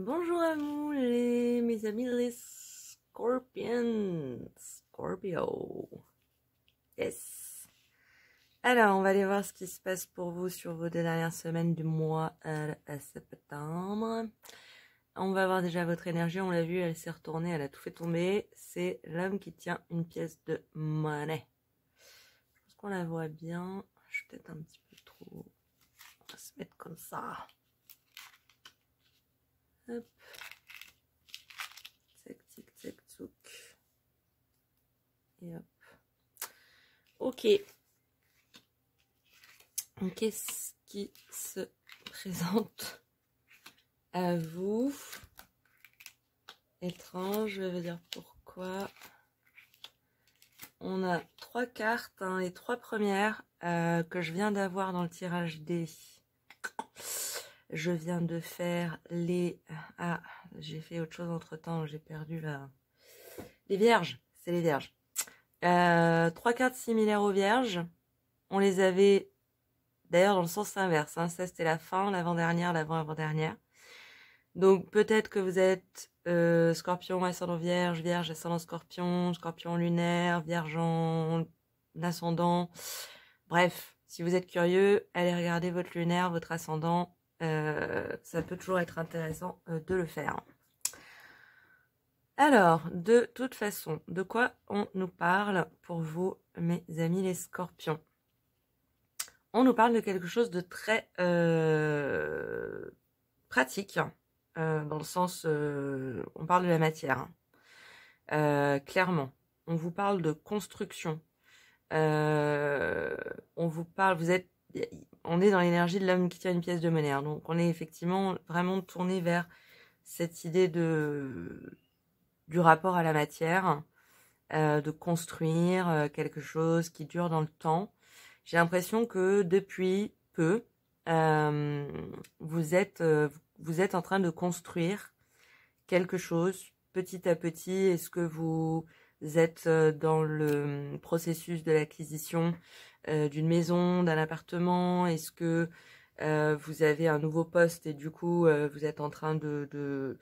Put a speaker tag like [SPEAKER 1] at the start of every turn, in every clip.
[SPEAKER 1] Bonjour à vous, mes amis les Scorpions. Scorpio. Yes. Alors, on va aller voir ce qui se passe pour vous sur vos deux dernières semaines du mois à septembre. On va voir déjà votre énergie. On l'a vu, elle s'est retournée, elle a tout fait tomber. C'est l'homme qui tient une pièce de monnaie. Je pense qu'on la voit bien. Je suis peut-être un petit peu trop... On va se mettre comme ça. Hop. Tic, tic, tic, tsouk. Et hop. Ok. Qu'est-ce qui se présente à vous? Étrange, je vais dire pourquoi. On a trois cartes, hein, les trois premières que je viens d'avoir dans le tirage des... Je viens de faire les... Ah, j'ai fait autre chose entre temps, j'ai perdu la... Les vierges, c'est les vierges. Trois cartes similaires aux vierges. On les avait d'ailleurs dans le sens inverse. Hein. Ça c'était la fin, l'avant-dernière, l'avant-avant-dernière. Donc peut-être que vous êtes scorpion, ascendant vierge, vierge, ascendant scorpion, scorpion lunaire, vierge en ascendant. Bref, si vous êtes curieux, allez regarder votre lunaire, votre ascendant. Ça peut toujours être intéressant de le faire. Alors, de toute façon, de quoi on nous parle pour vous, mes amis les scorpions? On nous parle de quelque chose de très pratique, dans le sens, on parle de la matière, clairement. On vous parle de construction. On vous parle, on est dans l'énergie de l'homme qui tient une pièce de monnaie. Hein, donc on est effectivement vraiment tourné vers cette idée du rapport à la matière, de construire quelque chose qui dure dans le temps. J'ai l'impression que depuis peu, vous êtes en train de construire quelque chose petit à petit. Est-ce que vous êtes dans le processus de l'acquisition d'une maison, d'un appartement? Est-ce que vous avez un nouveau poste et du coup vous êtes en train de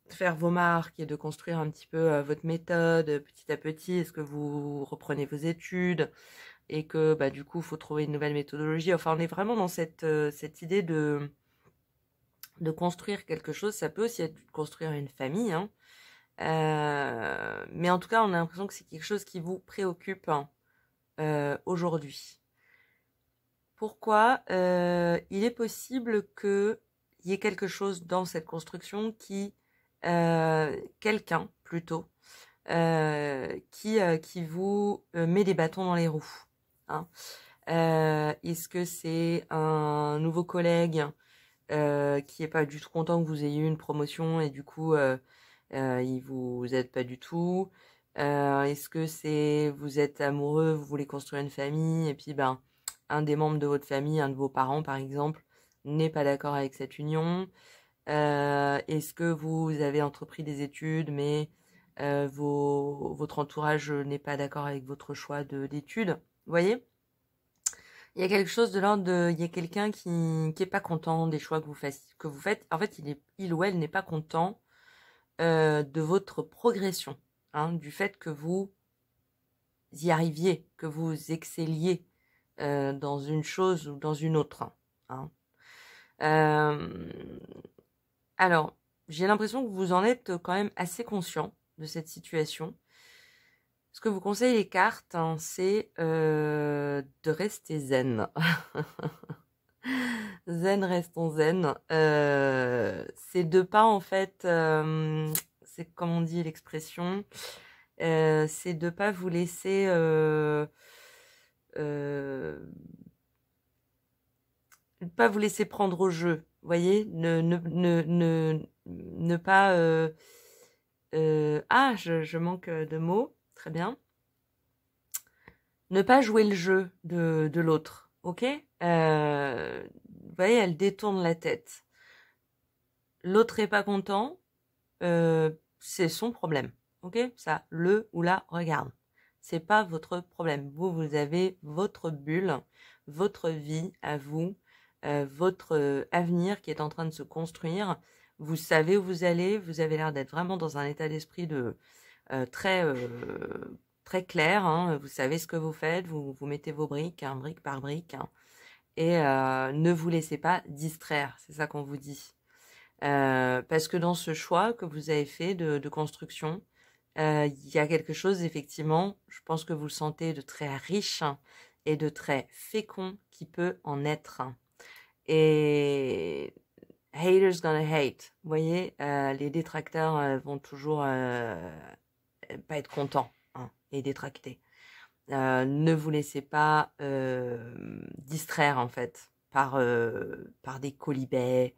[SPEAKER 1] faire vos marques et de construire un petit peu votre méthode petit à petit? Est-ce que vous reprenez vos études et que bah, du coup il faut trouver une nouvelle méthodologie? Enfin, on est vraiment dans cette idée de construire quelque chose. Ça peut aussi être de construire une famille, hein. Mais en tout cas, on a l'impression que c'est quelque chose qui vous préoccupe aujourd'hui. Pourquoi? Il est possible qu'il y ait quelque chose dans cette construction qui... quelqu'un, plutôt, qui vous met des bâtons dans les roues. Hein. Est-ce que c'est un nouveau collègue qui est pas du tout content que vous ayez eu une promotion et du coup il vous aide pas du tout? Est-ce que c'est vous êtes amoureux, vous voulez construire une famille et puis ben un des membres de votre famille, un de vos parents par exemple, n'est pas d'accord avec cette union? Est-ce que vous avez entrepris des études mais votre entourage n'est pas d'accord avec votre choix d'études? Vous voyez? Il y a quelque chose de l'ordre de... Il y a quelqu'un qui est pas content des choix que vous faites. En fait, il ou elle n'est pas content de votre progression, hein, du fait que vous y arriviez, que vous excelliez dans une chose ou dans une autre. Hein. Alors, j'ai l'impression que vous en êtes quand même assez conscient de cette situation. Ce que vous conseillent les cartes, hein, c'est de rester zen. Zen, restons zen. C'est de pas en fait, c'est comme on dit l'expression, c'est de pas vous laisser pas vous laisser prendre au jeu. Vous voyez, ne pas ah, je manque de mots. Très bien. Ne pas jouer le jeu de l'autre, ok? Vous voyez, elle détourne la tête. L'autre est pas content, c'est son problème, ok? Ça, le ou la regarde. C'est pas votre problème. Vous avez votre bulle, votre vie à vous, votre avenir qui est en train de se construire. Vous savez où vous allez, vous avez l'air d'être vraiment dans un état d'esprit de très très clair, hein. Vous savez ce que vous faites, vous mettez vos briques, hein, brique par brique, hein, et ne vous laissez pas distraire, c'est ça qu'on vous dit. Parce que dans ce choix que vous avez fait de construction, il y a quelque chose, effectivement, je pense que vous le sentez, de très riche et de très fécond qui peut en être. Et haters gonna hate, vous voyez, les détracteurs vont toujours pas être contents, hein, et détractés. Ne vous laissez pas distraire, en fait, par des colibets,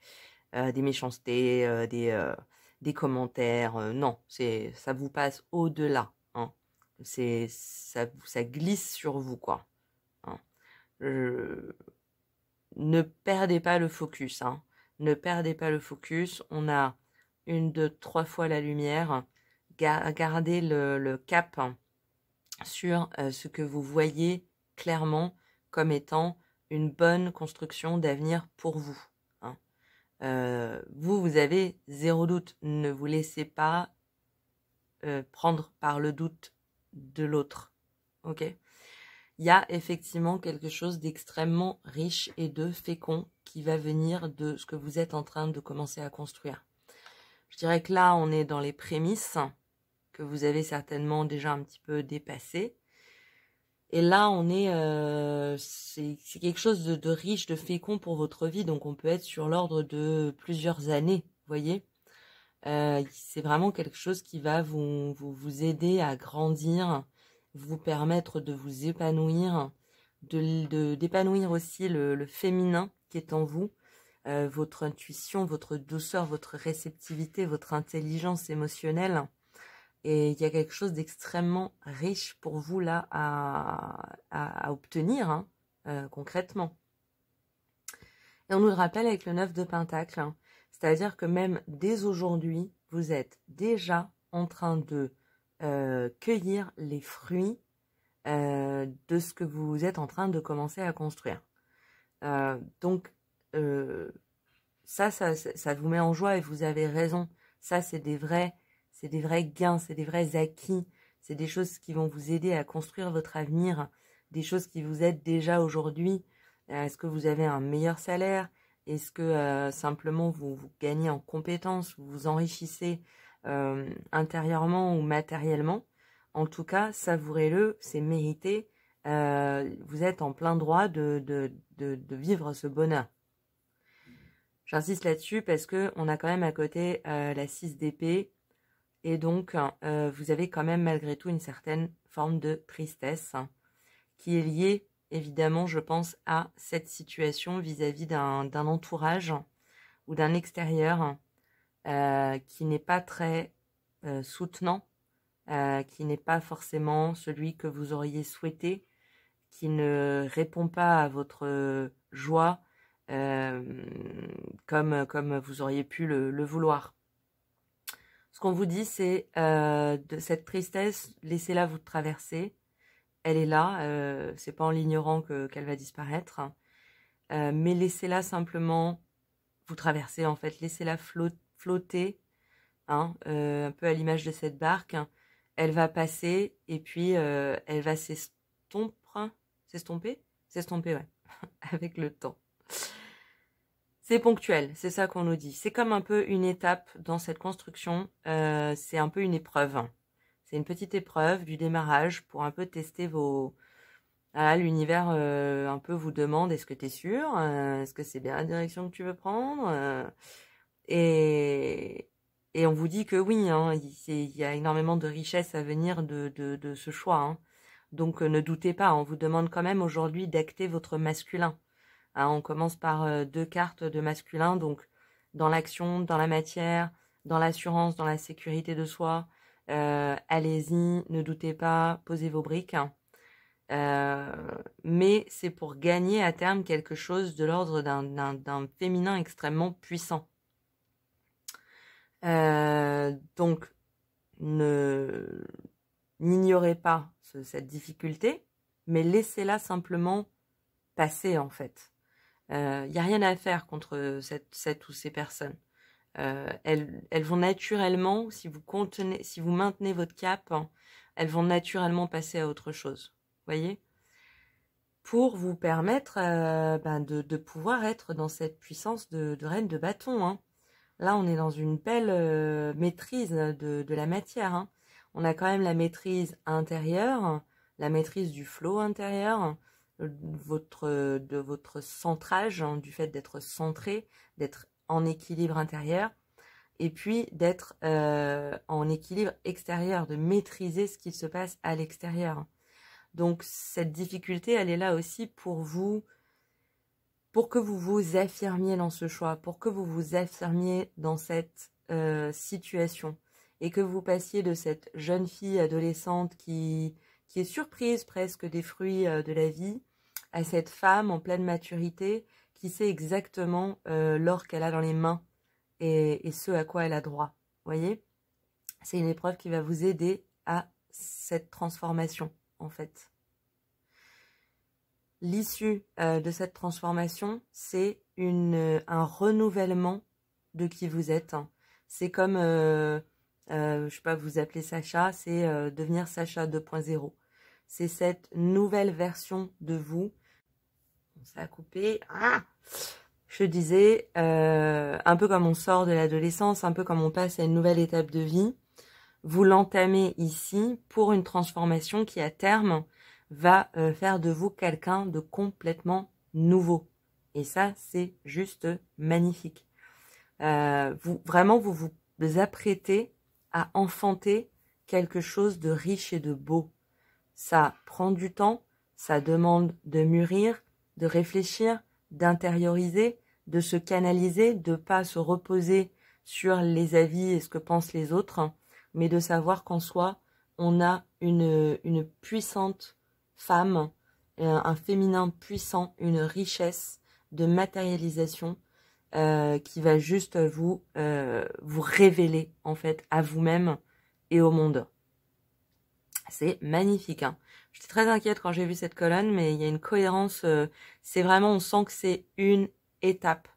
[SPEAKER 1] des méchancetés, des commentaires. Non, ça vous passe au-delà, hein. Ça glisse sur vous, quoi, hein. Ne perdez pas le focus, hein. Ne perdez pas le focus. On a 1, 2, 3 fois la lumière. Gardez le cap sur ce que vous voyez clairement comme étant une bonne construction d'avenir pour vous, hein. Vous avez 0 doute. Ne vous laissez pas prendre par le doute de l'autre. Ok ? Il y a effectivement quelque chose d'extrêmement riche et de fécond qui va venir de ce que vous êtes en train de commencer à construire. Je dirais que là, on est dans les prémices que vous avez certainement déjà un petit peu dépassées. Et là, on est, c'est quelque chose de riche, de fécond pour votre vie. Donc, on peut être sur l'ordre de plusieurs années, vous voyez. C'est vraiment quelque chose qui va vous aider à grandir, vous permettre de vous épanouir, d'épanouir aussi le féminin qui est en vous, votre intuition, votre douceur, votre réceptivité, votre intelligence émotionnelle. Et il y a quelque chose d'extrêmement riche pour vous là à obtenir, hein, concrètement. Et on nous le rappelle avec le 9 de Pentacle, hein, c'est-à-dire que même dès aujourd'hui, vous êtes déjà en train de cueillir les fruits de ce que vous êtes en train de commencer à construire. Donc, ça vous met en joie et vous avez raison. Ça, c'est des vrais gains, c'est des vrais acquis. C'est des choses qui vont vous aider à construire votre avenir, des choses qui vous aident déjà aujourd'hui. Est-ce que vous avez un meilleur salaire? Est-ce que simplement vous gagnez en compétences, vous vous enrichissez intérieurement ou matériellement? En tout cas, savourez-le, c'est mérité. Vous êtes en plein droit de vivre ce bonheur. J'insiste là-dessus parce que on a quand même à côté la 6 d'épée et donc vous avez quand même malgré tout une certaine forme de tristesse, hein, qui est liée évidemment, je pense, à cette situation vis-à-vis d'un entourage ou d'un extérieur qui n'est pas très soutenant, qui n'est pas forcément celui que vous auriez souhaité, qui ne répond pas à votre joie comme vous auriez pu le vouloir. Ce qu'on vous dit, c'est de cette tristesse, laissez-la vous traverser. Elle est là, c'est pas en l'ignorant qu'elle va disparaître, mais laissez-la simplement vous traverser, en fait. Laissez-la flotter, hein, un peu à l'image de cette barque. Elle va passer et puis elle va s'estomper, ouais, avec le temps. C'est ponctuel, c'est ça qu'on nous dit. C'est comme un peu une étape dans cette construction, c'est un peu une épreuve. C'est une petite épreuve du démarrage pour un peu tester vos... Ah, l'univers un peu vous demande, est-ce que tu es sûr? Est-ce que c'est bien la direction que tu veux prendre? Et on vous dit que oui, hein, il y a énormément de richesse à venir de ce choix, hein. Donc ne doutez pas, on vous demande quand même aujourd'hui d'acter votre masculin. Hein, on commence par 2 cartes de masculin, donc dans l'action, dans la matière, dans l'assurance, dans la sécurité de soi. Allez-y, ne doutez pas, posez vos briques. Mais c'est pour gagner à terme quelque chose de l'ordre d'un féminin extrêmement puissant. Donc, n'ignorez pas cette difficulté, mais laissez-la simplement passer en fait. Il n'y a rien à faire contre cette ou ces personnes. elles vont naturellement, si vous maintenez votre cap, hein, elles vont naturellement passer à autre chose. Voyez? Pour vous permettre de pouvoir être dans cette puissance de reine de bâton. Hein. Là, on est dans une belle maîtrise de la matière. Hein. On a quand même la maîtrise intérieure, la maîtrise du flow intérieur, de votre centrage, hein, du fait d'être centré, d'être en équilibre intérieur, et puis d'être en équilibre extérieur, de maîtriser ce qui se passe à l'extérieur. Donc cette difficulté, elle est là aussi pour vous, pour que vous vous affirmiez dans ce choix, pour que vous vous affirmiez dans cette situation, et que vous passiez de cette jeune fille adolescente qui est surprise presque des fruits de la vie, à cette femme en pleine maturité qui sait exactement l'or qu'elle a dans les mains et ce à quoi elle a droit. Voyez, c'est une épreuve qui va vous aider à cette transformation, en fait. L'issue de cette transformation, c'est un renouvellement de qui vous êtes. C'est comme, je sais pas, vous appelez Sacha, c'est devenir Sacha 2.0. C'est cette nouvelle version de vous. Ça a coupé. Ah, je disais, un peu comme on sort de l'adolescence, un peu comme on passe à une nouvelle étape de vie. Vous l'entamez ici pour une transformation qui, à terme, va faire de vous quelqu'un de complètement nouveau. Et ça, c'est juste magnifique. Vous vous apprêtez à enfanter quelque chose de riche et de beau. Ça prend du temps, ça demande de mûrir, de réfléchir, d'intérioriser, de se canaliser, de pas se reposer sur les avis et ce que pensent les autres, mais de savoir qu'en soi, on a une puissante femme, un féminin puissant, une richesse de matérialisation qui va juste vous révéler en fait à vous-même et au monde. C'est magnifique. Hein. J'étais très inquiète quand j'ai vu cette colonne, mais il y a une cohérence. C'est vraiment, on sent que c'est une étape.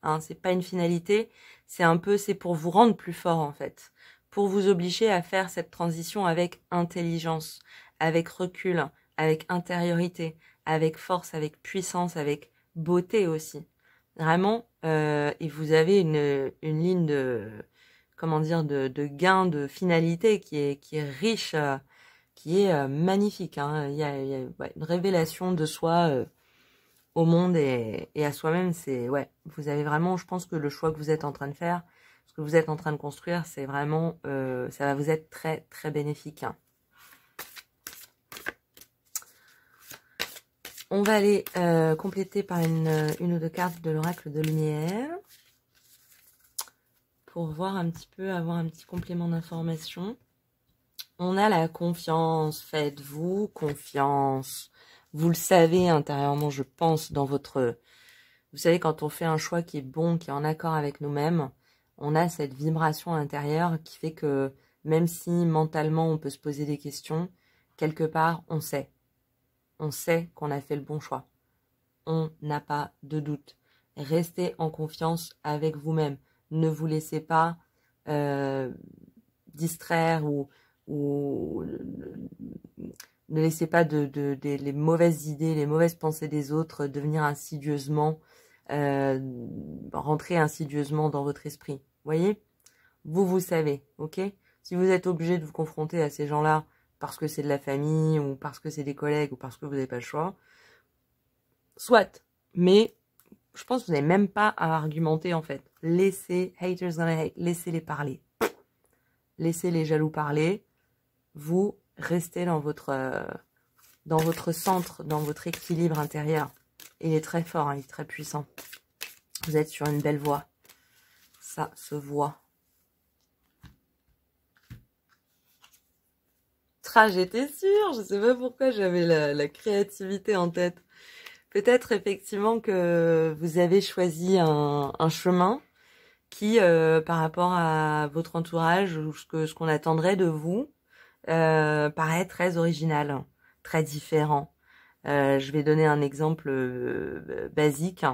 [SPEAKER 1] Hein, c'est pas une finalité. C'est pour vous rendre plus fort en fait, pour vous obliger à faire cette transition avec intelligence, avec recul, avec intériorité, avec force, avec puissance, avec beauté aussi. Vraiment, et vous avez une ligne de, comment dire, de gain, de finalité qui est riche, qui est magnifique. Hein. Il y a une révélation de soi au monde et à soi-même. C'est vous avez vraiment, je pense que le choix que vous êtes en train de faire, ce que vous êtes en train de construire, c'est vraiment, ça va vous être très très bénéfique. Hein. On va aller compléter par une ou deux cartes de l'oracle de lumière pour voir un petit peu, avoir un petit complément d'information. On a la confiance, faites-vous confiance. Vous le savez intérieurement, je pense, dans votre... Vous savez, quand on fait un choix qui est bon, qui est en accord avec nous-mêmes, on a cette vibration intérieure qui fait que même si mentalement on peut se poser des questions, quelque part on sait. On sait qu'on a fait le bon choix. On n'a pas de doute. Restez en confiance avec vous-même. Ne vous laissez pas distraire ou ne laissez pas les mauvaises idées, les mauvaises pensées des autres devenir insidieusement, rentrer insidieusement dans votre esprit. Voyez? Vous savez, ok? Si vous êtes obligé de vous confronter à ces gens-là parce que c'est de la famille ou parce que c'est des collègues ou parce que vous n'avez pas le choix, soit. Mais je pense que vous n'avez même pas à argumenter en fait. Laissez haters gonna hate, laissez-les parler. Laissez les jaloux parler. Vous restez dans votre centre, dans votre équilibre intérieur. Il est très fort, hein, il est très puissant. Vous êtes sur une belle voie. Ça se voit. J'étais sûre, je sais pas pourquoi j'avais la créativité en tête. Peut-être effectivement que vous avez choisi un chemin qui, par rapport à votre entourage ou ce qu'on attendrait de vous, paraît très original, très différent. Je vais donner un exemple basique.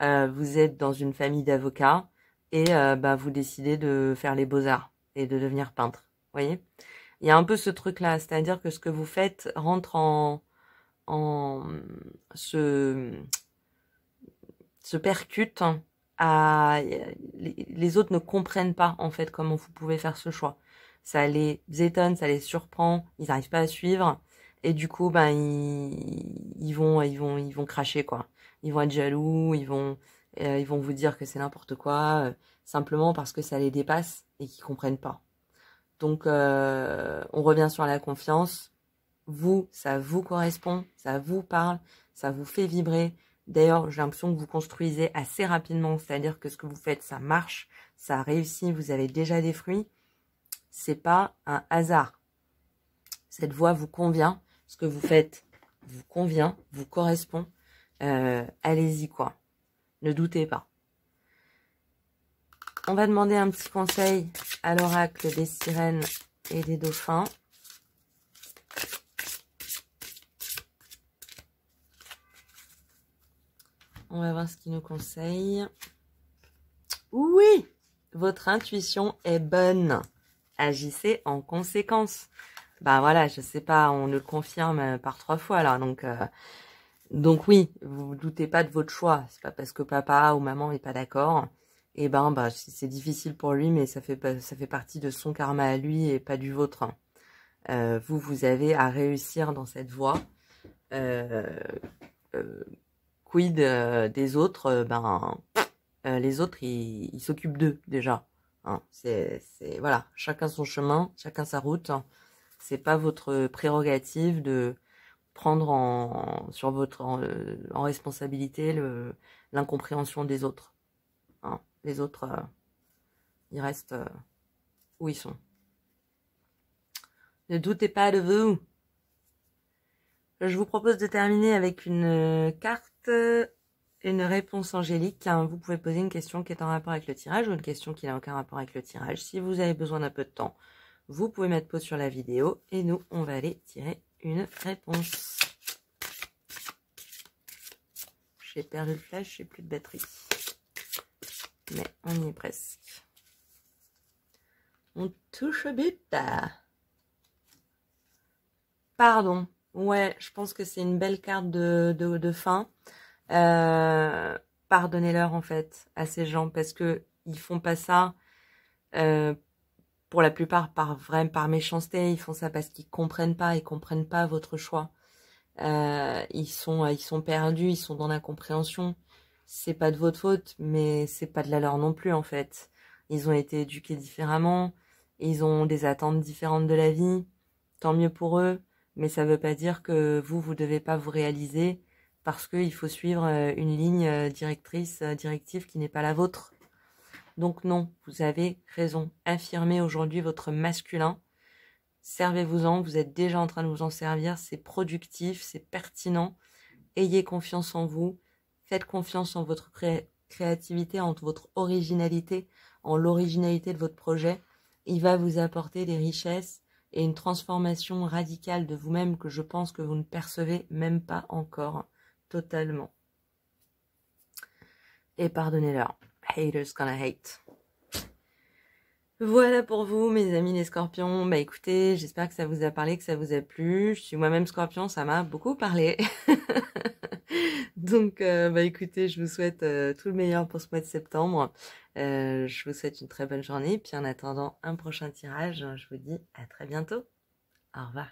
[SPEAKER 1] Vous êtes dans une famille d'avocats, et vous décidez de faire les beaux-arts et de devenir peintre. Vous voyez? Il y a un peu ce truc-là, c'est-à-dire que ce que vous faites rentre en se percute à les autres ne comprennent pas en fait comment vous pouvez faire ce choix. Ça les étonne, ça les surprend, ils n'arrivent pas à suivre et du coup ils vont cracher quoi. Ils vont être jaloux, ils vont vous dire que c'est n'importe quoi simplement parce que ça les dépasse et qu'ils comprennent pas. Donc on revient sur la confiance. Vous, ça vous correspond, ça vous parle, ça vous fait vibrer. D'ailleurs, j'ai l'impression que vous construisez assez rapidement, c'est-à-dire que ce que vous faites, ça marche, ça réussit, vous avez déjà des fruits. C'est pas un hasard. Cette voie vous convient, ce que vous faites vous convient, vous correspond. Allez-y quoi, ne doutez pas. On va demander un petit conseil à l'oracle des sirènes et des dauphins. On va voir ce qu'il nous conseille. Oui, votre intuition est bonne. Agissez en conséquence. Bah voilà, je sais pas, on le confirme par 3 fois là. Donc oui, vous doutez pas de votre choix. C'est pas parce que papa ou maman n'est pas d'accord. Et c'est difficile pour lui, mais ça fait partie de son karma à lui et pas du vôtre. Vous avez à réussir dans cette voie. Quid des autres, les autres, ils s'occupent d'eux déjà. Hein, voilà, chacun son chemin, chacun sa route. C'est pas votre prérogative de prendre en responsabilité l'incompréhension des autres. Hein, les autres, ils restent où ils sont. Ne doutez pas de vous. Je vous propose de terminer avec une carte, une réponse angélique. Vous pouvez poser une question qui est en rapport avec le tirage ou une question qui n'a aucun rapport avec le tirage. Si vous avez besoin d'un peu de temps, vous pouvez mettre pause sur la vidéo et nous, on va aller tirer une réponse. J'ai perdu le flash, j'ai plus de batterie. Mais on y est presque. On touche au but. Pardon. Ouais, je pense que c'est une belle carte de fin. Pardonnez-leur en fait à ces gens parce que ils font pas ça pour la plupart par méchanceté. Ils font ça parce qu'ils comprennent pas votre choix. Ils sont perdus, ils sont dans l'incompréhension. C'est pas de votre faute, mais c'est pas de la leur non plus en fait. Ils ont été éduqués différemment, ils ont des attentes différentes de la vie. Tant mieux pour eux. Mais ça ne veut pas dire que vous devez pas vous réaliser parce qu'il faut suivre une ligne directive qui n'est pas la vôtre. Donc non, vous avez raison. Affirmez aujourd'hui votre masculin. Servez-vous-en, vous êtes déjà en train de vous en servir. C'est productif, c'est pertinent. Ayez confiance en vous. Faites confiance en votre créativité, en votre originalité, en l'originalité de votre projet. Il va vous apporter des richesses et une transformation radicale de vous-même que je pense que vous ne percevez même pas encore totalement. Et pardonnez-leur. Haters gonna hate. Voilà pour vous, mes amis les scorpions. Écoutez, j'espère que ça vous a parlé, que ça vous a plu. Je suis moi-même scorpion, ça m'a beaucoup parlé. Donc, écoutez, je vous souhaite tout le meilleur pour ce mois de septembre. Je vous souhaite une très bonne journée. Puis en attendant un prochain tirage, je vous dis à très bientôt. Au revoir.